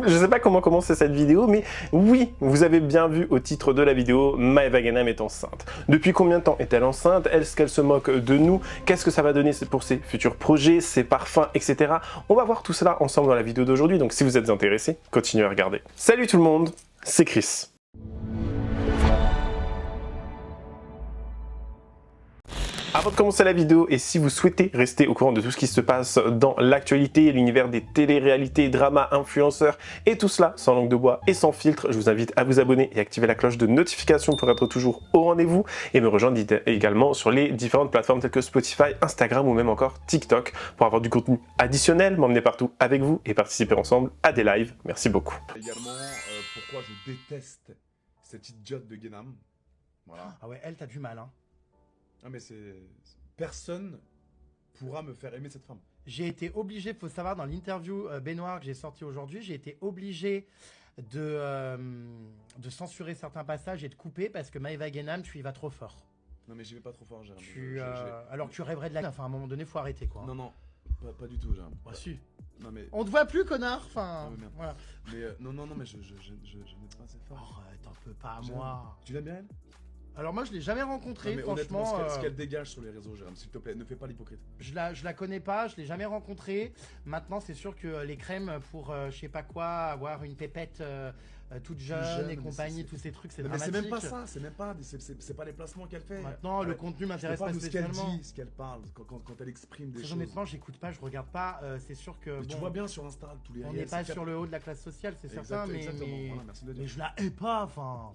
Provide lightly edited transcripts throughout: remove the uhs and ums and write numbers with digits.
Je sais pas comment commencer cette vidéo, mais oui, vous avez bien vu au titre de la vidéo, Maëva Guénam est enceinte. Depuis combien de temps est-elle enceinte? Est-ce qu'elle se moque de nous? Qu'est-ce que ça va donner pour ses futurs projets, ses parfums, etc. On va voir tout cela ensemble dans la vidéo d'aujourd'hui, donc si vous êtes intéressés, continuez à regarder. Salut tout le monde, c'est Chris. Avant de commencer la vidéo, et si vous souhaitez rester au courant de tout ce qui se passe dans l'actualité, l'univers des téléréalités, dramas, influenceurs et tout cela sans langue de bois et sans filtre, je vous invite à vous abonner et activer la cloche de notification pour être toujours au rendez-vous et me rejoindre également sur les différentes plateformes telles que Spotify, Instagram ou même encore TikTok pour avoir du contenu additionnel, m'emmener partout avec vous et participer ensemble à des lives. Merci beaucoup. Également, pourquoi je déteste cette idiote de Guénam. Voilà. Ah ouais, elle, t'as du mal, hein. Ah mais personne pourra me faire aimer cette femme. J'ai été obligé, faut savoir, dans l'interview Baignoire que j'ai sorti aujourd'hui, j'ai été obligé de censurer certains passages et de couper parce que Maëva Guénam, tu y vas trop fort. Non mais j'y vais pas trop fort, Jérôme. Alors que tu rêverais de la... Enfin, à un moment donné, faut arrêter, quoi. Non, non, pas du tout, Jérôme. Ah si. Non mais... On te voit plus, connard. Enfin, Ah, merde. voilà. Mais non, mais je n'ai pas assez fort. Oh, t'en peux pas à Jérôme, moi. tu l'aimes bien elle? Alors moi, je l'ai jamais rencontrée, Non, mais franchement. honnêtement, ce qu'elle dégage sur les réseaux, Jérôme, s'il te plaît, ne fais pas l'hypocrite. Je la connais pas, je l'ai jamais rencontrée. Maintenant, c'est sûr que les crèmes pour je sais pas quoi, avoir une pépette toute jeune et compagnie, tous ces trucs, c'est dramatique. Mais c'est même pas ça, c'est pas les placements qu'elle fait. Maintenant, le contenu m'intéresse pas spécialement. Ce qu'elle dit, ce qu'elle parle, quand elle exprime des choses. Honnêtement, j'écoute pas, je regarde pas. C'est sûr que. Mais tu vois bien sur Insta tous les. On n'est pas sur le haut de la classe sociale, c'est certain, mais voilà, merci de le dire. mais je la hais pas, enfin.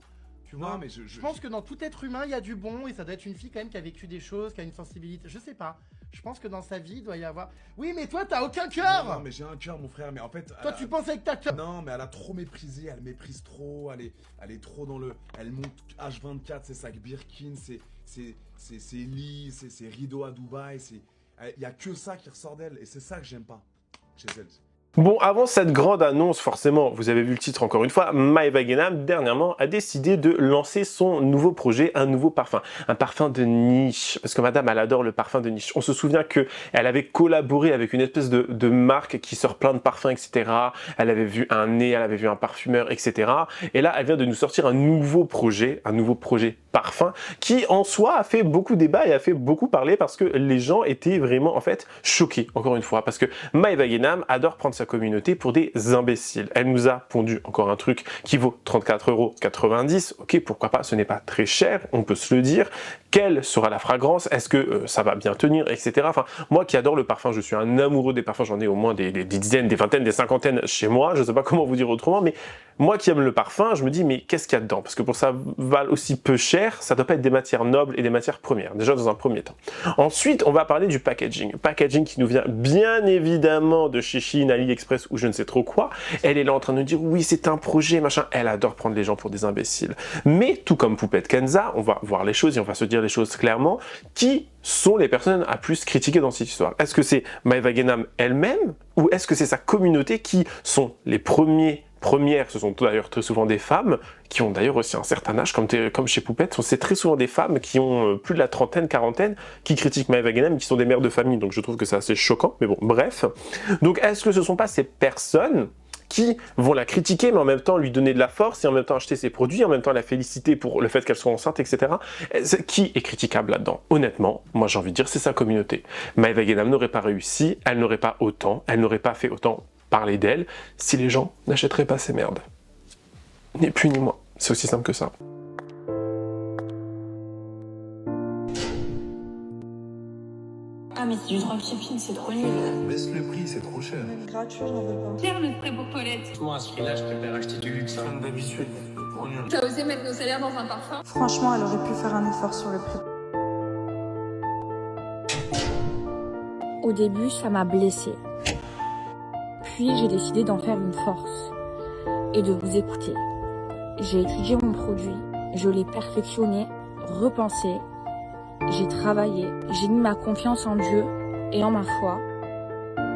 Tu vois, non, mais je pense que dans tout être humain, il y a du bon et ça doit être une fille quand même qui a vécu des choses, qui a une sensibilité. Je sais pas. Je pense que dans sa vie, il doit y avoir. Oui, mais toi, t'as aucun cœur. Non, mais j'ai un cœur, mon frère. Mais en fait. Toi, tu penses avec ta cœur. Non, mais elle a trop méprisé. Elle méprise trop. Elle est trop dans le. Elle monte H24, ses sacs Birkin, ses lits, ses rideaux à Dubaï. Il y a que ça qui ressort d'elle. Et c'est ça que j'aime pas chez elle. Bon, avant cette grande annonce, forcément, vous avez vu le titre encore une fois, Maëva Guénam, dernièrement, a décidé de lancer son nouveau projet, un nouveau parfum. Un parfum de niche, parce que madame, elle adore le parfum de niche. On se souvient qu'elle avait collaboré avec une espèce de marque qui sort plein de parfums, etc. Elle avait vu un nez, elle avait vu un parfumeur, etc. Et là, elle vient de nous sortir un nouveau projet parfum, qui en soi a fait beaucoup débat et a fait beaucoup parler parce que les gens étaient vraiment, en fait, choqués, encore une fois, parce que Maëva Guénam adore prendre sa communauté pour des imbéciles. Elle nous a pondu encore un truc qui vaut 34,90 €. Ok, pourquoi pas, ce n'est pas très cher, on peut se le dire. Quelle sera la fragrance? Est-ce que ça va bien tenir, etc. Enfin, moi qui adore le parfum, je suis un amoureux des parfums, j'en ai au moins des dizaines, des vingtaines, des cinquantaines chez moi, je ne sais pas comment vous dire autrement, mais moi qui aime le parfum, je me dis, mais qu'est-ce qu'il y a dedans? Parce que pour ça valent aussi peu cher, ça doit pas être des matières nobles et des matières premières, déjà dans un premier temps. Ensuite, on va parler du packaging. Packaging qui nous vient bien évidemment de chez Chine, AliExpress ou je ne sais trop quoi. Elle est là en train de nous dire, oui, c'est un projet, machin. Elle adore prendre les gens pour des imbéciles. Mais tout comme Poupette Kenza, on va voir les choses et on va se dire les choses clairement. Qui sont les personnes à plus critiquer dans cette histoire? Est-ce que c'est Maëva Guénam elle-même ou est-ce que c'est sa communauté qui sont les premières, ce sont d'ailleurs très souvent des femmes, qui ont d'ailleurs aussi un certain âge, comme chez Poupette, c'est très souvent des femmes qui ont plus de la trentaine, quarantaine, qui critiquent Maëva Guénam, qui sont des mères de famille, donc je trouve que c'est assez choquant, mais bon, bref. Donc est-ce que ce ne sont pas ces personnes qui vont la critiquer, mais en même temps lui donner de la force, et en même temps acheter ses produits, en même temps la féliciter pour le fait qu'elle soit enceinte, etc. Qui est critiquable là-dedans? Honnêtement, moi j'ai envie de dire, c'est sa communauté. Maëva Guénam n'aurait pas réussi, elle n'aurait pas autant, elle n'aurait pas fait autant parler d'elle si les gens n'achèteraient pas ces merdes. Ni plus ni moins. C'est aussi simple que ça. Ah mais c'est du dropshipping, c'est trop nul. Baisse le prix, c'est trop cher. Gratuit, j'en veux pas. Faire le spray pour toilette. Moi, à ce prix-là, je préfère acheter du luxe. Comme d'habitude, trop nul. T'as osé mettre nos salaires dans un parfum? Franchement, elle aurait pu faire un effort sur le prix. Au début, ça m'a blessée. Puis j'ai décidé d'en faire une force et de vous écouter. J'ai étudié mon produit, je l'ai perfectionné, repensé, j'ai travaillé, j'ai mis ma confiance en Dieu et en ma foi.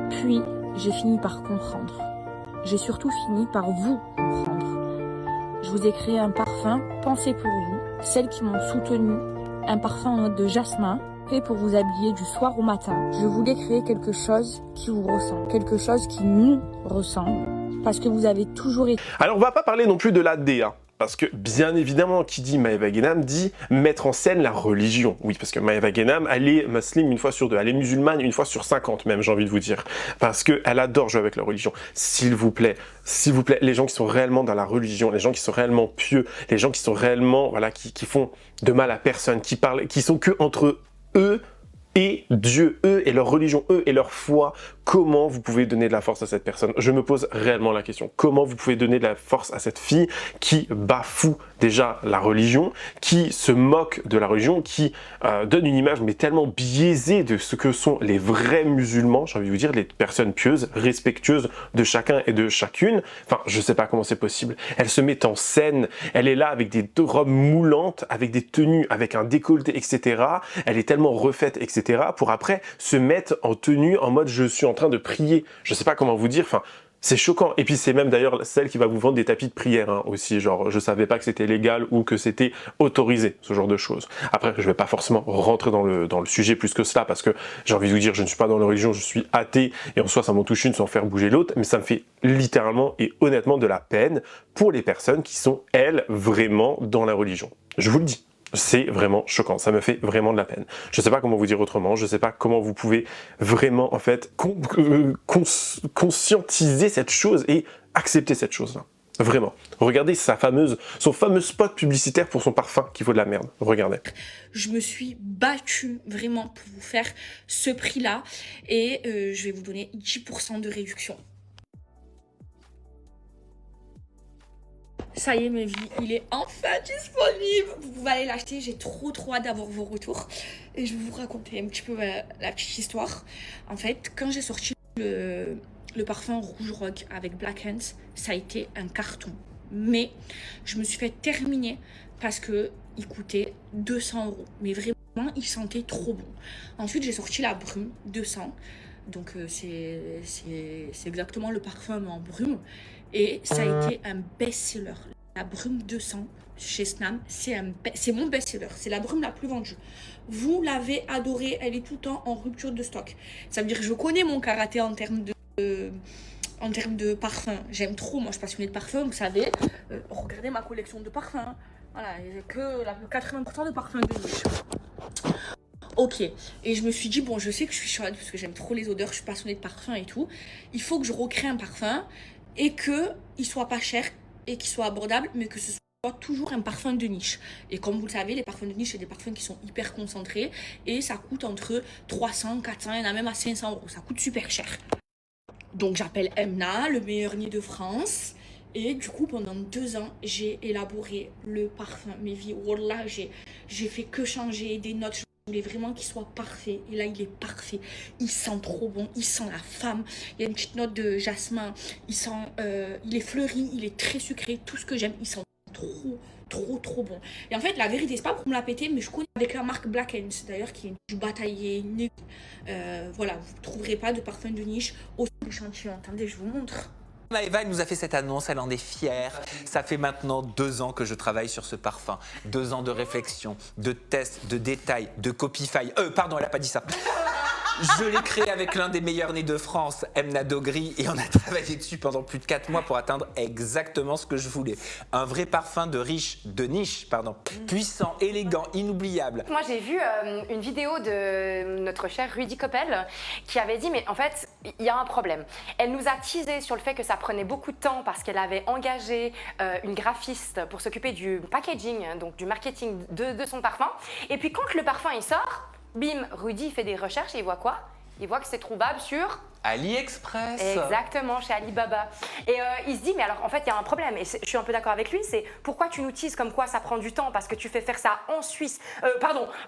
Puis j'ai fini par comprendre. J'ai surtout fini par vous comprendre. Je vous ai créé un parfum pensé pour vous, celles qui m'ont soutenu, un parfum en note de jasmin, fait pour vous habiller du soir au matin. Je voulais créer quelque chose qui vous ressemble, quelque chose qui nous ressemble. parce que vous avez toujours été Alors on va pas parler non plus de la DA. Parce que, bien évidemment, qui dit Maeva Genam dit mettre en scène la religion. Oui, parce que Maeva Genam, elle est musulmane une fois sur 2. Elle est musulmane une fois sur 50 même, j'ai envie de vous dire. Parce qu'elle adore jouer avec la religion. S'il vous plaît, les gens qui sont réellement dans la religion, les gens qui sont réellement pieux, les gens qui sont réellement, voilà, qui font de mal à personne, qui parlent, qui sont que entre eux et Dieu, eux et leur religion, eux et leur foi, comment vous pouvez donner de la force à cette personne? Je me pose réellement la question. Comment vous pouvez donner de la force à cette fille qui bafoue déjà la religion, qui se moque de la religion, qui donne une image mais tellement biaisée de ce que sont les vrais musulmans, j'ai envie de vous dire, les personnes pieuses, respectueuses de chacun et de chacune. Enfin, je sais pas comment c'est possible. Elle se met en scène, elle est là avec des robes moulantes, avec des tenues, avec un décolleté, etc. Elle est tellement refaite, etc. pour après se mettre en tenue en mode je suis en train de prier. Je sais pas comment vous dire, enfin, c'est choquant. Et puis c'est même d'ailleurs celle qui va vous vendre des tapis de prière hein, aussi, genre je savais pas que c'était légal ou que c'était autorisé, ce genre de choses. Après, je vais pas forcément rentrer dans le sujet plus que cela parce que j'ai envie de vous dire, je ne suis pas dans la religion, je suis athée et en soi ça m'en touche une sans faire bouger l'autre, mais ça me fait littéralement et honnêtement de la peine pour les personnes qui sont, elles, vraiment dans la religion. Je vous le dis. C'est vraiment choquant, ça me fait vraiment de la peine. Je sais pas comment vous dire autrement, je sais pas comment vous pouvez vraiment en fait conscientiser cette chose et accepter cette chose-là. Vraiment. Regardez son fameux spot publicitaire pour son parfum qui vaut de la merde. Regardez. Je me suis battue vraiment pour vous faire ce prix-là et je vais vous donner 10% de réduction. Ça y est, mes vies, il est enfin disponible. Vous pouvez aller l'acheter. J'ai trop hâte d'avoir vos retours. Et je vais vous raconter un petit peu la petite histoire. En fait, quand j'ai sorti le parfum Rouge Rock avec Black Hands, ça a été un carton. Mais je me suis fait terminer parce que il coûtait 200 €. Mais vraiment, il sentait trop bon. Ensuite, j'ai sorti la Brume 200. Donc, c'est exactement le parfum en brume. Et ça a été un best-seller. La Brume 200 chez Snam, c'est mon best-seller. C'est la brume la plus vendue. Vous l'avez adorée, elle est tout le temps en rupture de stock. Ça veut dire que je connais mon karaté en termes de parfum. J'aime trop, moi je suis passionnée de parfum, vous savez. Regardez ma collection de parfums. Voilà, il n'y a que 80% de parfums de niche. Ok, et je me suis dit, bon, je sais que je suis chaude parce que j'aime trop les odeurs, je suis passionnée de parfum et tout. Il faut que je recrée un parfum et qu'il soit pas cher et qu'il soit abordable, mais que ce soit toujours un parfum de niche. Et comme vous le savez, les parfums de niche, c'est des parfums qui sont hyper concentrés et ça coûte entre 300, 400, il y en a même à 500 €. Ça coûte super cher. Donc j'appelle Emna, le meilleur nid de France. Et du coup, pendant 2 ans, j'ai élaboré le parfum. Mes vies, wallah, j'ai fait que changer des notes. Je voulais vraiment qu'il soit parfait. Et là, il est parfait. Il sent trop bon. Il sent la femme. Il y a une petite note de jasmin. Il est fleuri. Il est très sucré. Tout ce que j'aime. Il sent trop bon. Et en fait, la vérité, c'est pas pour me la péter, mais je connais avec la marque Black Hands, d'ailleurs, qui est du bataillé, voilà, vous ne trouverez pas de parfum de niche au échantillon. Attendez, je vous montre. Maeva, elle nous a fait cette annonce, elle en est fière. Ça fait maintenant 2 ans que je travaille sur ce parfum. 2 ans de réflexion, de tests, de détails, de copify. Pardon, elle a pas dit ça. Je l'ai créé avec l'un des meilleurs nez de France, Emna Dogri, et on a travaillé dessus pendant plus de 4 mois pour atteindre exactement ce que je voulais. Un vrai parfum de niche, puissant, élégant, inoubliable. Moi, j'ai vu une vidéo de notre cher Rudy Koppel qui avait dit, mais en fait, il y a un problème. Elle nous a teasé sur le fait que ça prenait beaucoup de temps parce qu'elle avait engagé une graphiste pour s'occuper du packaging, donc du marketing de son parfum. Et puis quand le parfum il sort, bim, Rudy fait des recherches et il voit quoi? Il voit que c'est trouvable sur AliExpress. Exactement, chez Alibaba. Et il se dit, mais alors en fait, il y a un problème. Et je suis un peu d'accord avec lui, c'est pourquoi tu nous teases comme quoi ça prend du temps parce que tu fais faire ça en Suisse,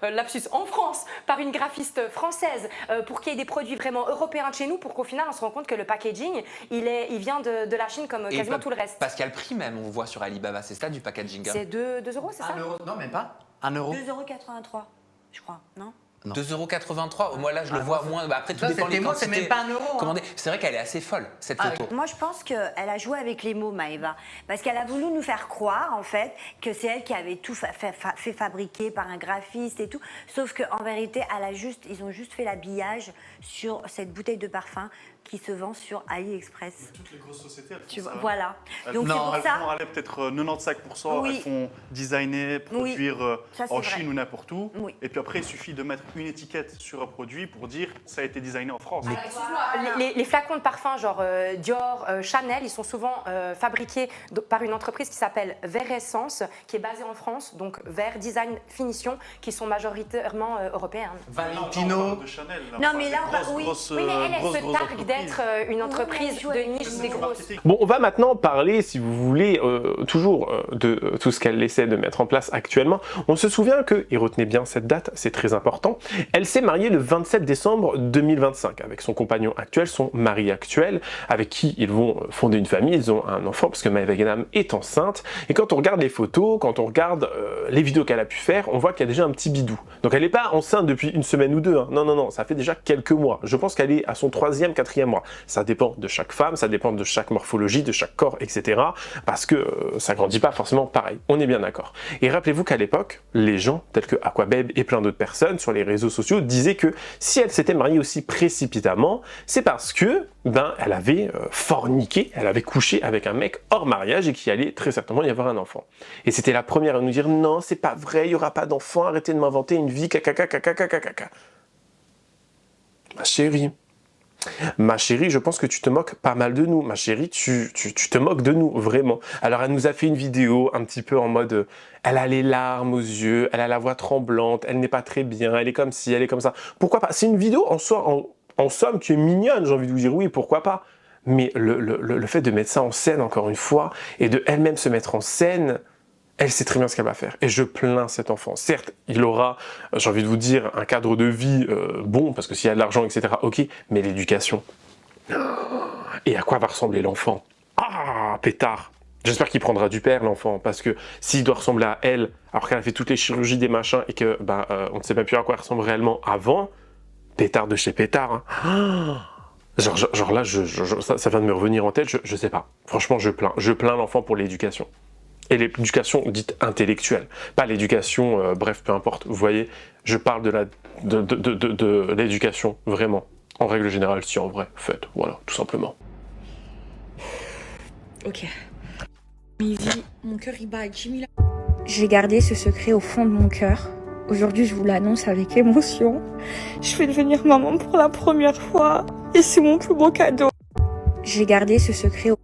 lapsus, en France, par une graphiste française pour qu'il y ait des produits vraiment européens de chez nous pour qu'au final, on se rend compte que le packaging, il vient de la Chine comme quasiment tout le reste. Parce qu'il y a le prix même, on voit sur Alibaba, c'est ça du packaging. C'est 2 €, c'est ça? 1 €, non, même pas. 1 €. 2,83 €, je crois, non? 2,83 €. Moi là je le vois moins. Après tout dépend des quantités. C'est même pas 1 €. C'est vrai qu'elle est assez folle cette photo. Moi je pense qu'elle a joué avec les mots, Maeva, parce qu'elle a voulu nous faire croire en fait que c'est elle qui avait tout fait fabriquer par un graphiste et tout, sauf qu'en vérité ils ont juste fait l'habillage sur cette bouteille de parfum qui se vend sur AliExpress. Toutes les grosses sociétés, elles font Tu vois, ça. voilà. Elles Donc font- c'est pour elles ça. font aller peut-être 95%, Oui. elles font designer, produire Ça, c'est en vrai. Chine ou n'importe où. Oui. Et puis après, il suffit de mettre une étiquette sur un produit pour dire ça a été designé en France. Les flacons de parfum genre Dior, Chanel, ils sont souvent fabriqués par une entreprise qui s'appelle Vert Essence, qui est basée en France, donc Vert Design Finition, qui sont majoritairement européennes. Valentino. De Chanel. Non, mais là, oui. Oui, mais elle se targue d'être une entreprise de niche des grosses. Bon, on va maintenant parler, si vous voulez, toujours de tout ce qu'elle essaie de mettre en place actuellement. On se souvient que, et retenez bien cette date, c'est très important, elle s'est mariée le 27 décembre 2025 avec son compagnon actuel, son mari actuel, avec qui ils vont fonder une famille, ils ont un enfant parce que Maeva Guénam est enceinte. Et quand on regarde les photos, quand on regarde les vidéos qu'elle a pu faire, on voit qu'il y a déjà un petit bidou. Donc elle n'est pas enceinte depuis une semaine ou deux, hein. Non, non, non, ça fait déjà quelques mois. Je pense qu'elle est à son 3e, 4e mois. Ça dépend de chaque femme, ça dépend de chaque morphologie, de chaque corps, etc. Parce que ça grandit pas forcément pareil. On est bien d'accord. Et rappelez-vous qu'à l'époque, les gens, tels que Aquabeb et plein d'autres personnes sur les réseaux sociaux, disaient que si elle s'était mariée aussi précipitamment, c'est parce que, elle avait forniqué, elle avait couché avec un mec hors mariage et qu'il allait très certainement y avoir un enfant. Et c'était la première à nous dire non, c'est pas vrai, il y aura pas d'enfant, arrêtez de m'inventer une vie, caca. Ma chérie, je pense que tu te moques pas mal de nous. Ma chérie, tu te moques de nous, vraiment. Alors, elle nous a fait une vidéo un petit peu en mode... elle a les larmes aux yeux, elle a la voix tremblante, elle n'est pas très bien, elle est comme ci, elle est comme ça. Pourquoi pas? C'est une vidéo en soi, en somme, qui est mignonne, j'ai envie de vous dire oui, pourquoi pas. Mais le fait de mettre ça en scène, encore une fois, et de elle-même se mettre en scène... elle sait très bien ce qu'elle va faire. Et je plains cet enfant. Certes, il aura, j'ai envie de vous dire, un cadre de vie bon, parce que s'il y a de l'argent, etc., ok, mais l'éducation. Et à quoi va ressembler l'enfant? Ah, pétard. J'espère qu'il prendra du père, l'enfant, parce que s'il doit ressembler à elle, alors qu'elle a fait toutes les chirurgies, des machins, et que on ne sait même plus à quoi elle ressemble réellement avant, pétard de chez pétard. Hein. Genre là, ça vient de me revenir en tête, je sais pas. Franchement, je plains l'enfant pour l'éducation. Et l'éducation dite intellectuelle, pas l'éducation, bref, peu importe. Vous voyez, je parle de l'éducation, vraiment. En règle générale, si en vrai, faites, voilà, tout simplement. Ok. Mivie, mon cœur il bat à 10 000. J'ai gardé ce secret au fond de mon cœur. Aujourd'hui, je vous l'annonce avec émotion. Je vais devenir maman pour la première fois et c'est mon plus beau cadeau. J'ai gardé ce secret au...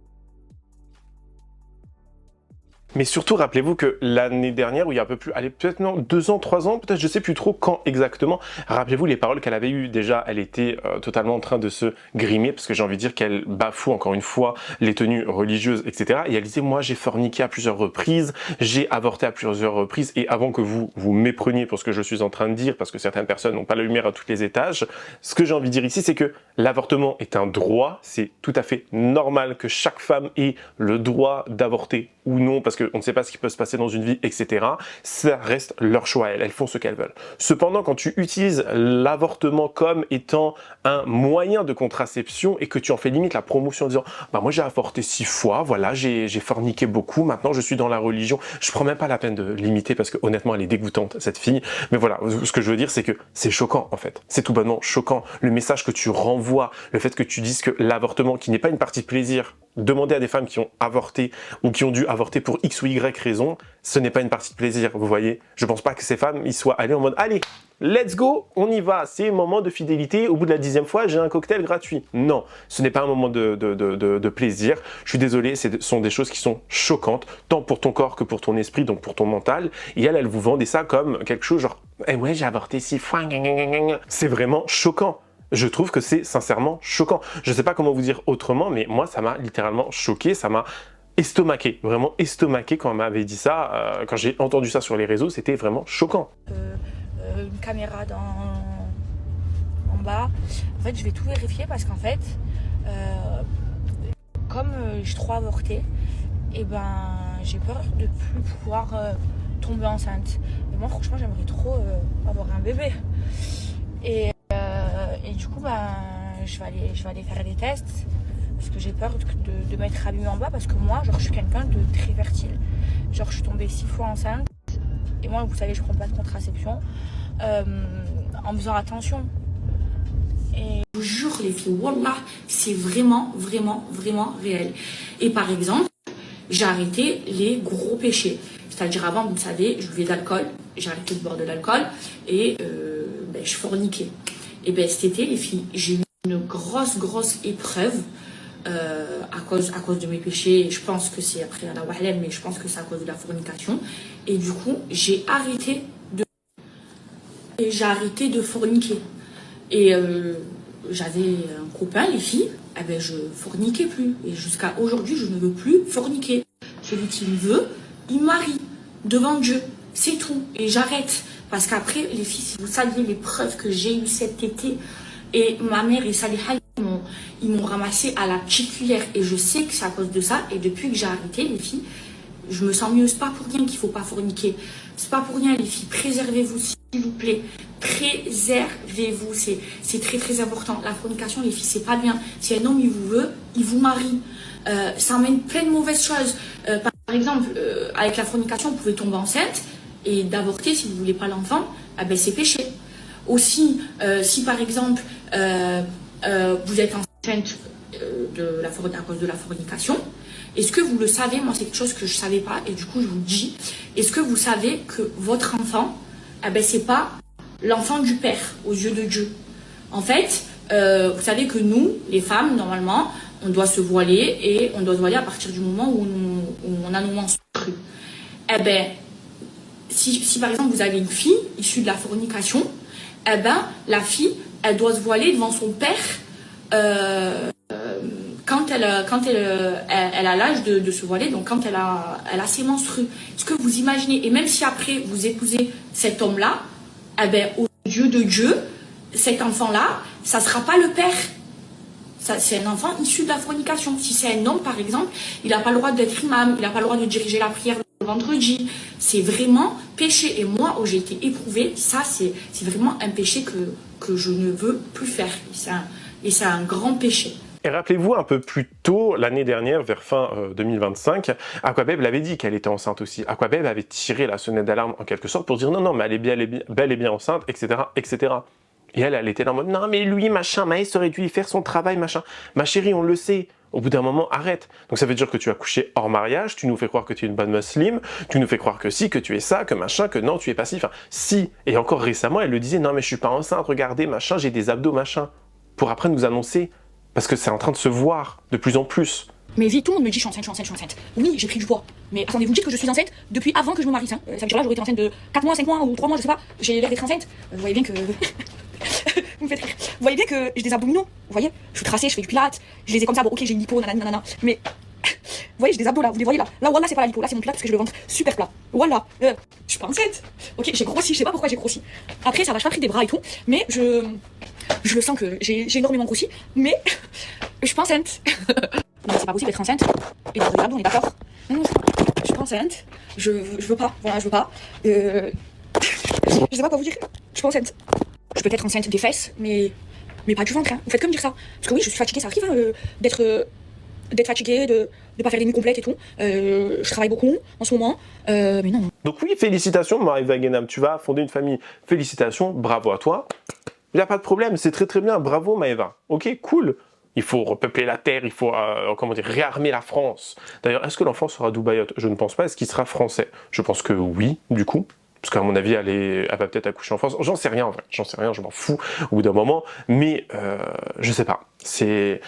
Mais surtout, rappelez-vous que l'année dernière, où il y a un peu plus, allez, peut-être non, 2 ans, 3 ans, peut-être, je sais plus trop quand exactement, rappelez-vous les paroles qu'elle avait eues. Déjà, elle était totalement en train de se grimer, parce que j'ai envie de dire qu'elle bafoue encore une fois les tenues religieuses, etc. Et elle disait, moi, j'ai forniqué à plusieurs reprises, j'ai avorté à plusieurs reprises, et avant que vous mépreniez pour ce que je suis en train de dire, parce que certaines personnes n'ont pas la lumière à tous les étages, ce que j'ai envie de dire ici, c'est que l'avortement est un droit, c'est tout à fait normal que chaque femme ait le droit d'avorter ou non, parce qu'on ne sait pas ce qui peut se passer dans une vie, etc. Ça reste leur choix, elles font ce qu'elles veulent. Cependant, quand tu utilises l'avortement comme étant un moyen de contraception et que tu en fais limite la promotion en disant « moi j'ai avorté 6 fois, voilà, j'ai forniqué beaucoup, maintenant je suis dans la religion », je prends même pas la peine de l'imiter parce que honnêtement elle est dégoûtante cette fille, mais voilà, ce que je veux dire c'est que c'est choquant en fait, c'est tout bonnement choquant. Le message que tu renvoies, le fait que tu dises que l'avortement, qui n'est pas une partie de plaisir, demander à des femmes qui ont avorté ou qui ont dû avorter pour X ou Y raison, ce n'est pas une partie de plaisir, vous voyez. Je pense pas que ces femmes, ils soient allées en mode « Allez, let's go, on y va, c'est un moment de fidélité, au bout de la 10e fois, j'ai un cocktail gratuit. » Non, ce n'est pas un moment de plaisir. Je suis désolé, ce sont des choses qui sont choquantes, tant pour ton corps que pour ton esprit, donc pour ton mental. Et elle vous vendait ça comme quelque chose genre « Eh ouais, j'ai avorté 6 fois, c'est vraiment choquant. » Je trouve que c'est sincèrement choquant. Je ne sais pas comment vous dire autrement, mais moi, ça m'a littéralement choqué, ça m'a estomaqué, vraiment estomaqué quand elle m'avait dit ça. Quand j'ai entendu ça sur les réseaux, c'était vraiment choquant. Une caméra en bas. En fait, je vais tout vérifier parce qu'en fait, comme j'ai trop avorté, et j'ai peur de plus pouvoir tomber enceinte. Et moi, franchement, j'aimerais trop avoir un bébé. Et du coup, je vais aller faire des tests parce que j'ai peur de m'être abîmée en bas parce que moi, genre, je suis quelqu'un de très fertile. Genre, je suis tombée 6 fois enceinte et moi, vous savez, je prends pas de contraception en faisant attention. Et je vous jure les filles, wallah, c'est vraiment, vraiment, vraiment réel. Et par exemple, j'ai arrêté les gros péchés. C'est-à-dire avant, vous le savez, je buvais d'alcool, j'ai arrêté de boire de l'alcool et je forniquais. Et ben cet été, les filles, j'ai eu une grosse épreuve à cause de mes péchés. Je pense que c'est après la wahlem, mais je pense que c'est à cause de la fornication. Et du coup, j'ai arrêté de forniquer. Et j'avais un copain, les filles, eh ben je forniquais plus. Et jusqu'à aujourd'hui, je ne veux plus forniquer. Celui qui me veut, il marie devant Dieu. C'est tout. Et j'arrête. Parce qu'après, les filles, si vous saviez les preuves que j'ai eues cet été, et ma mère et Saliha, ils m'ont ramassé à la petite cuillère. Et je sais que c'est à cause de ça. Et depuis que j'ai arrêté, les filles, je me sens mieux. C'est pas pour rien qu'il faut pas forniquer. C'est pas pour rien, les filles. Préservez-vous, s'il vous plaît. Préservez-vous. C'est très important. La fornication, les filles, c'est pas bien. Si un homme, il vous veut, il vous marie. Ça amène plein de mauvaises choses. Par exemple, avec la fornication, vous pouvez tomber enceinte et d'avorter si vous voulez pas l'enfant. C'est péché. Aussi, si par exemple, vous êtes enceinte à cause de la fornication, est-ce que vous le savez? Moi, c'est quelque chose que je savais pas et du coup, je vous le dis. Est-ce que vous savez que votre enfant, c'est pas l'enfant du père aux yeux de Dieu? En fait, vous savez que nous, les femmes, normalement, on doit se voiler et on doit se voiler à partir du moment où on a nos menstrues. Si par exemple vous avez une fille issue de la fornication, la fille, elle doit se voiler devant son père quand elle a l'âge de se voiler, donc quand elle a ses menstrues. Est-ce que vous imaginez? Et même si après vous épousez cet homme-là, aux yeux de Dieu, cet enfant-là, ça ne sera pas le père. C'est un enfant issu de la fornication. Si c'est un homme, par exemple, il n'a pas le droit d'être imam, il n'a pas le droit de diriger la prière le vendredi. C'est vraiment péché. Et moi, où j'ai été éprouvée, ça, c'est vraiment un péché que je ne veux plus faire. Et c'est un grand péché. Et rappelez-vous, un peu plus tôt, l'année dernière, vers fin 2025, Aquabeb l'avait dit qu'elle était enceinte aussi. Aquabeb avait tiré la sonnette d'alarme en quelque sorte pour dire non, mais elle est bel et bien enceinte, etc., etc. Et elle était là en mode, non, mais lui, machin, Maës aurait dû y faire son travail, machin. Ma chérie, on le sait. Au bout d'un moment, arrête. Donc ça veut dire que tu as couché hors mariage, tu nous fais croire que tu es une bonne musulmane, tu nous fais croire que si, que tu es ça, que machin, que non, tu es pas si. Enfin, si. Et encore récemment, elle le disait, non, mais je suis pas enceinte, regardez, machin, j'ai des abdos, machin. Pour après nous annoncer. Parce que c'est en train de se voir de plus en plus. Mais vite, tout le monde me dit, je suis enceinte. Oui, j'ai pris du poids. Mais attendez, vous me dites que je suis enceinte depuis avant que je me marie. Ça veut dire là, j'aurais été enceinte de 4 mois, 5 mois ou 3 mois, je sais pas. J'ai l'air d'être enceinte. Vous voyez bien que... Vous me faites rire. Vous voyez bien que j'ai des abdominaux. Vous voyez, je suis tracée, je fais du pilates. Je les ai comme ça. Bon, ok, j'ai une lipo, nanana. Mais vous voyez, j'ai des abdos là. Vous les voyez là. Là, wallah, c'est pas la lipo. Là, c'est mon pilates parce que je le ventre super plat. Wallah. Je suis pas enceinte. Ok, j'ai grossi. Je sais pas pourquoi j'ai grossi. Après, ça va, j'ai pas pris des bras et tout. Mais je le sens que j'ai énormément grossi. Mais je suis pas enceinte. Mais c'est pas possible d'être enceinte et d'avoir des abdos, on est d'accord? Non, je suis pas enceinte. Je veux pas. Voilà, je veux pas. Je sais pas quoi vous dire. Je suis pas enceinte. Je peux être enceinte des fesses, mais pas du ventre. Hein. Vous faites comme dire ça. Parce que oui, je suis fatiguée, ça arrive hein, d'être fatiguée, de pas faire des nuits complètes et tout. Je travaille beaucoup en ce moment, mais non. Donc oui, félicitations Maïva Guénam, tu vas fonder une famille. Félicitations, bravo à toi. Il n'y a pas de problème, c'est très bien, bravo Maïva. Ok, cool. Il faut repeupler la terre, il faut réarmer la France. D'ailleurs, est-ce que l'enfant sera doubaïote? Je ne pense pas. Est-ce qu'il sera français? Je pense que oui, du coup. Parce qu'à mon avis, elle va peut-être accoucher en France. J'en sais rien en fait. J'en sais rien, je m'en fous au bout d'un moment. Mais je sais pas. C'est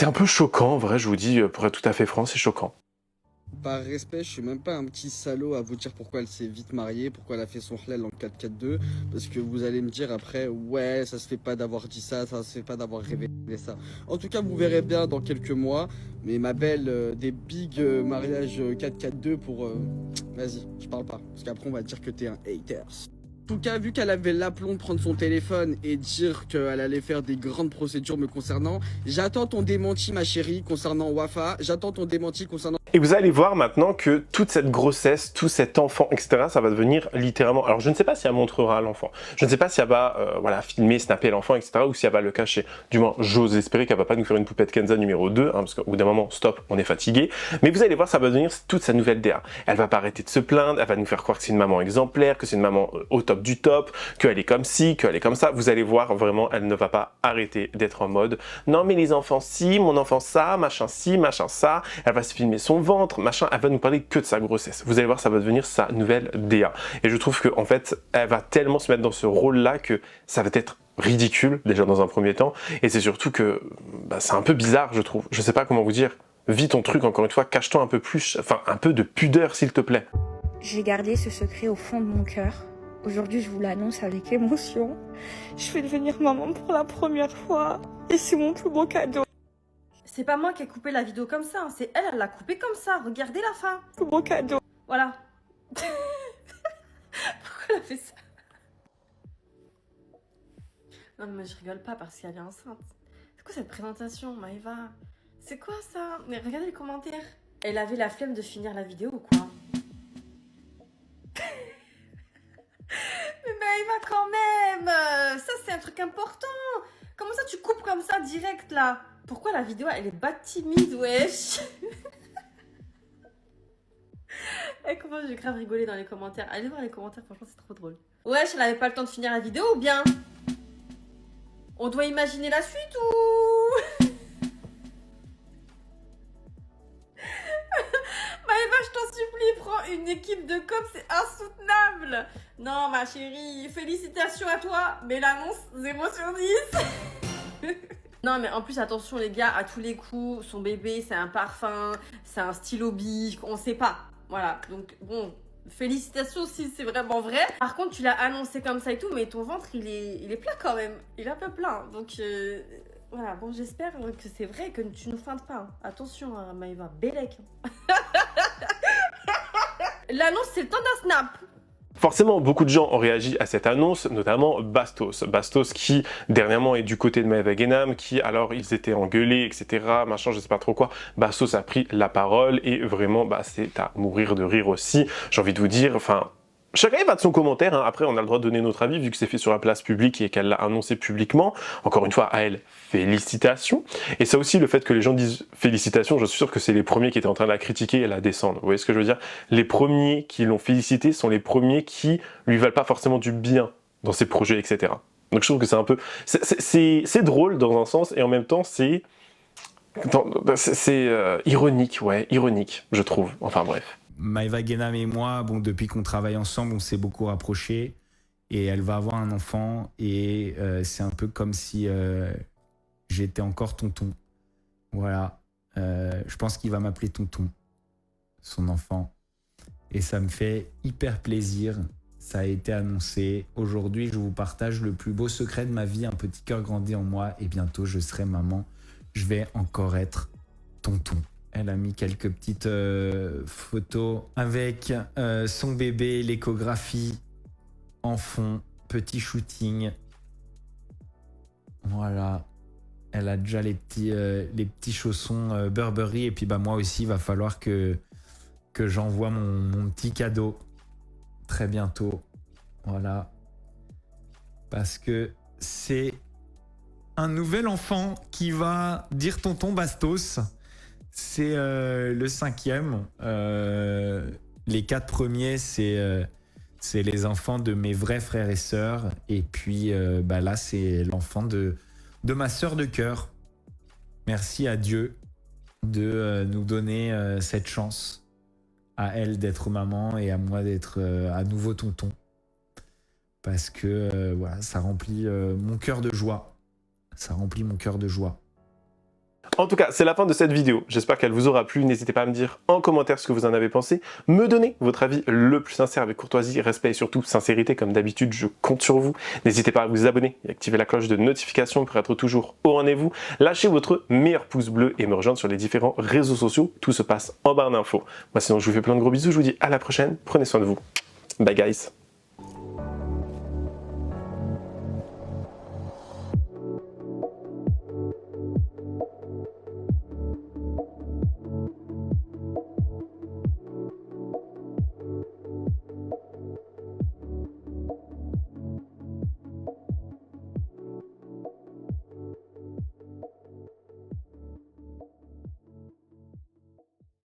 un peu choquant, en vrai, je vous dis, pour être tout à fait franc, c'est choquant. Par respect, je suis même pas un petit salaud à vous dire pourquoi elle s'est vite mariée, pourquoi elle a fait son halal en 4-4-2, parce que vous allez me dire après, ouais, ça se fait pas d'avoir dit ça se fait pas d'avoir révélé ça. En tout cas, vous verrez bien dans quelques mois, mais ma belle, des big mariages 4-4-2 pour... Vas-y, je parle pas, parce qu'après on va dire que t'es un hater. En tout cas, vu qu'elle avait l'aplomb de prendre son téléphone et dire qu'elle allait faire des grandes procédures me concernant, j'attends ton démenti, ma chérie, concernant Wafa. J'attends ton démenti concernant... Et vous allez voir maintenant que toute cette grossesse, tout cet enfant, etc., ça va devenir littéralement... Alors je ne sais pas si elle montrera l'enfant, je ne sais pas si elle va voilà, filmer, snapper l'enfant, etc., ou si elle va le cacher. Du moins, j'ose espérer qu'elle va pas nous faire une poupette Kenza numéro 2, hein, parce qu'au bout d'un moment, stop, on est fatigué. Mais vous allez voir, ça va devenir toute sa nouvelle DA. Elle va pas arrêter de se plaindre, elle va nous faire croire que c'est une maman exemplaire, que c'est une maman au top du top, qu'elle est comme ci, qu'elle est comme ça. Vous allez voir, vraiment, elle ne va pas arrêter d'être en mode « Non mais les enfants ci, mon enfant ça, machin ci, machin ça ». Elle va se filmer son ventre, machin, elle va nous parler que de sa grossesse. Vous allez voir, ça va devenir sa nouvelle DA. Et je trouve qu'en fait, elle va tellement se mettre dans ce rôle-là que ça va être ridicule, déjà dans un premier temps. Et c'est surtout que bah, c'est un peu bizarre, je trouve. Je sais pas comment vous dire. Vis ton truc, encore une fois, cache-toi un peu plus, enfin, un peu de pudeur, s'il te plaît. J'ai gardé ce secret au fond de mon cœur. Aujourd'hui, je vous l'annonce avec émotion. Je vais devenir maman pour la première fois. Et c'est mon plus beau cadeau. C'est pas moi qui ai coupé la vidéo comme ça, c'est elle, elle l'a coupé comme ça. Regardez la fin. Plus beau cadeau. Voilà. Pourquoi elle a fait ça? Non mais je rigole pas parce qu'elle est enceinte. C'est quoi cette présentation, Maëva? C'est quoi ça? Mais regardez les commentaires. Elle avait la flemme de finir la vidéo ou quoi? Mais Maëva quand même. Ça c'est un truc important. Comment ça tu coupes comme ça direct là? Pourquoi la vidéo elle est bas timide, wesh? Et comment j'ai grave rigolé dans les commentaires. Allez voir les commentaires, franchement c'est trop drôle. Wesh, elle avait pas le temps de finir la vidéo ou bien? On doit imaginer la suite ou? Maëva, je t'en supplie, prends une équipe de cops, c'est insoutenable. Non ma chérie, félicitations à toi, mais l'annonce 0 sur 10. Non mais en plus attention les gars, à tous les coups, son bébé c'est un parfum, c'est un stylo bic, on sait pas. Voilà, donc bon, félicitations si c'est vraiment vrai. Par contre tu l'as annoncé comme ça et tout, mais ton ventre il est plat quand même, il est un peu plein. Donc voilà, bon j'espère que c'est vrai, que tu ne feintes pas. Attention hein, Maëva, bélec. L'annonce c'est le temps d'un snap. Forcément, beaucoup de gens ont réagi à cette annonce, notamment Bastos. Bastos qui, dernièrement, est du côté de Maëva Guénam, qui, alors, ils étaient engueulés, etc., machin, je sais pas trop quoi. Bastos a pris la parole et vraiment, bah, c'est à mourir de rire aussi. J'ai envie de vous dire, enfin... Chacun y va de son commentaire, hein. Après on a le droit de donner notre avis vu que c'est fait sur la place publique et qu'elle l'a annoncé publiquement. Encore une fois, à elle, félicitations. Et ça aussi, le fait que les gens disent félicitations, je suis sûr que c'est les premiers qui étaient en train de la critiquer et la descendre. Vous voyez ce que je veux dire? Les premiers qui l'ont félicité sont les premiers qui lui veulent pas forcément du bien dans ses projets, etc. Donc je trouve que c'est un peu... C'est drôle dans un sens et en même temps c'est... ironique, ouais, ironique, je trouve. Enfin bref. Maëva Guénam et moi, bon, depuis qu'on travaille ensemble, on s'est beaucoup rapprochés et elle va avoir un enfant et c'est un peu comme si j'étais encore tonton. Voilà, je pense qu'il va m'appeler tonton, son enfant. Et ça me fait hyper plaisir, ça a été annoncé. Aujourd'hui, je vous partage le plus beau secret de ma vie, un petit cœur grandit en moi et bientôt je serai maman. Je vais encore être tonton. Elle a mis quelques petites photos avec son bébé, l'échographie en fond, petit shooting. Voilà. Elle a déjà les petits chaussons Burberry. Et puis bah, moi aussi, il va falloir que j'envoie mon petit cadeau très bientôt. Voilà. Parce que c'est un nouvel enfant qui va dire tonton Bastos. C'est le 5e. Les 4 premiers, c'est les enfants de mes vrais frères et sœurs. Et puis bah là, c'est l'enfant de ma sœur de cœur. Merci à Dieu de nous donner cette chance. À elle d'être maman et à moi d'être à nouveau tonton. Parce que voilà, ça remplit mon cœur de joie. Ça remplit mon cœur de joie. En tout cas, c'est la fin de cette vidéo. J'espère qu'elle vous aura plu. N'hésitez pas à me dire en commentaire ce que vous en avez pensé. Me donner votre avis le plus sincère avec courtoisie, respect et surtout sincérité. Comme d'habitude, je compte sur vous. N'hésitez pas à vous abonner et activer la cloche de notification pour être toujours au rendez-vous. Lâchez votre meilleur pouce bleu et me rejoindre sur les différents réseaux sociaux. Tout se passe en barre d'infos. Moi sinon, je vous fais plein de gros bisous. Je vous dis à la prochaine. Prenez soin de vous. Bye guys.